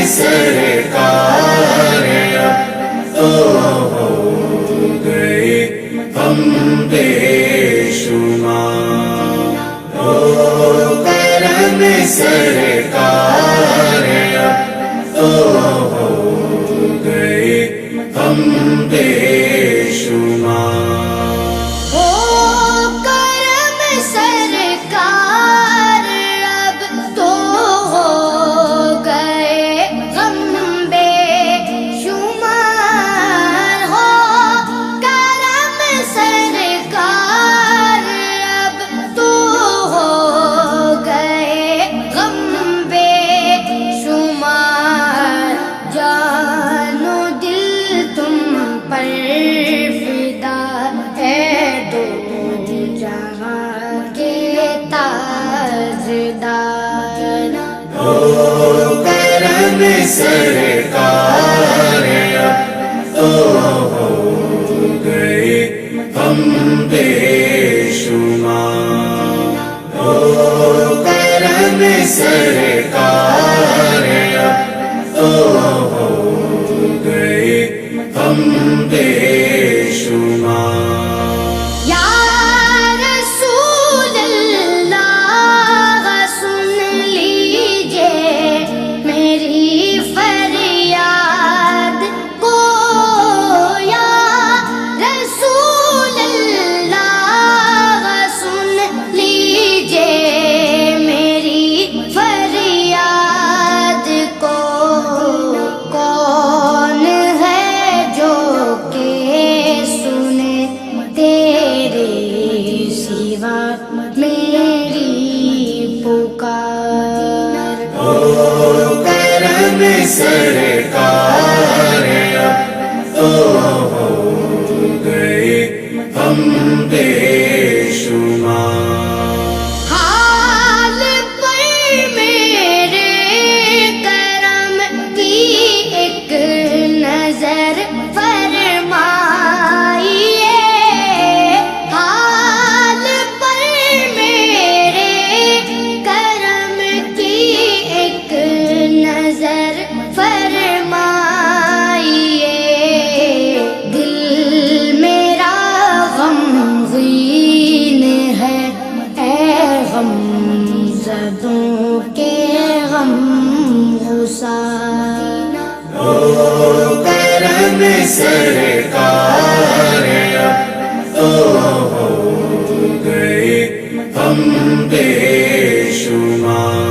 سرکار اب تو ہو گئے ہم بے شمار، ہو کرم سرکار اب تو ہو گئے ہم بے شمار۔ کرم سرکار اب تو ہو گئے ہم بے شمار، ہو کرم سرکار اب تو ہو گئے ہم بے شمار۔ کرم سرکار اب تو ہو گئے ہم بے شمار۔ حال پر میرے کرم کی ایک نظر فرمائیے، حال پر میرے کرم کی ایک نظر فرمائیے، دل میرا غمگین ہے، اے غم زدوں کے غم گسار۔ کرم سرکار اب تو ہو گئے ہم بے شمار۔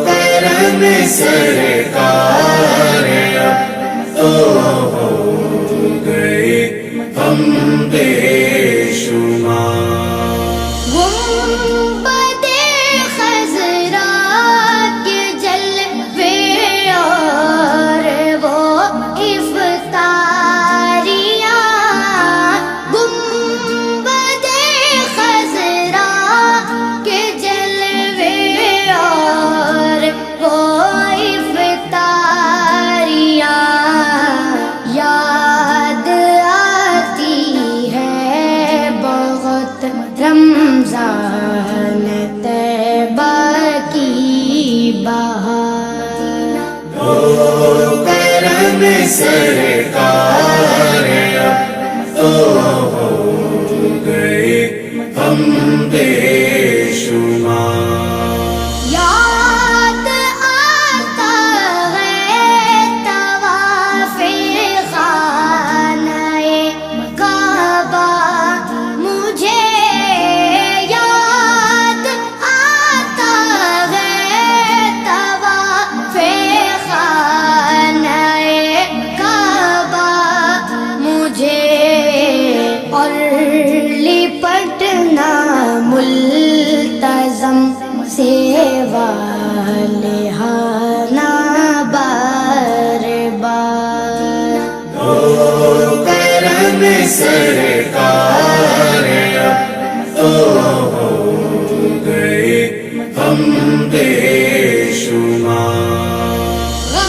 کرم سرکار اب تو ہو گئے ہم بے شمار۔ گنبد خضرا کے جلوے اور وہ افطاریاں، گنبد خضرا کے جلوے اور وہ افطاریاں یاد آتی ہے بہت، رمضان طیبہ کی بہار۔ کرم سرکار اب تو ہو گئے ہم بے شمار۔ یاد آتا ہے طواف خانہ کعبہ مجھے، یاد آتا ہے طواف خانہ کعبہ مجھے، اور لپٹ سرکار اب تو ہو گئے ہم بے شمار غم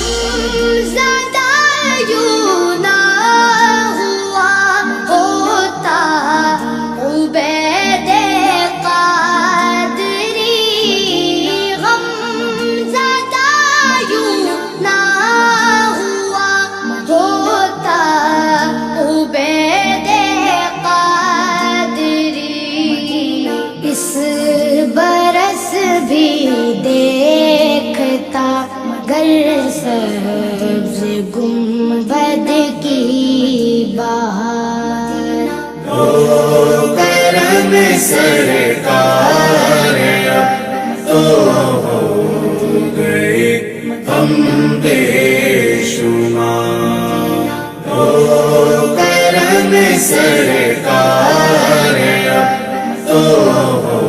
زدہ یوں نہ ہوا ہوتا عبید قادری، غم زدہ یوں نہ ہوا ہوتا عبید قادری، اس برس بھی دیکھتا گر سبز گنبد کی بہار، ہو کرم سرکار اب تو ہو گئے ہم بے شمار، ہو کرم سرکار اب تو ہو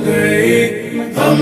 گئے ہم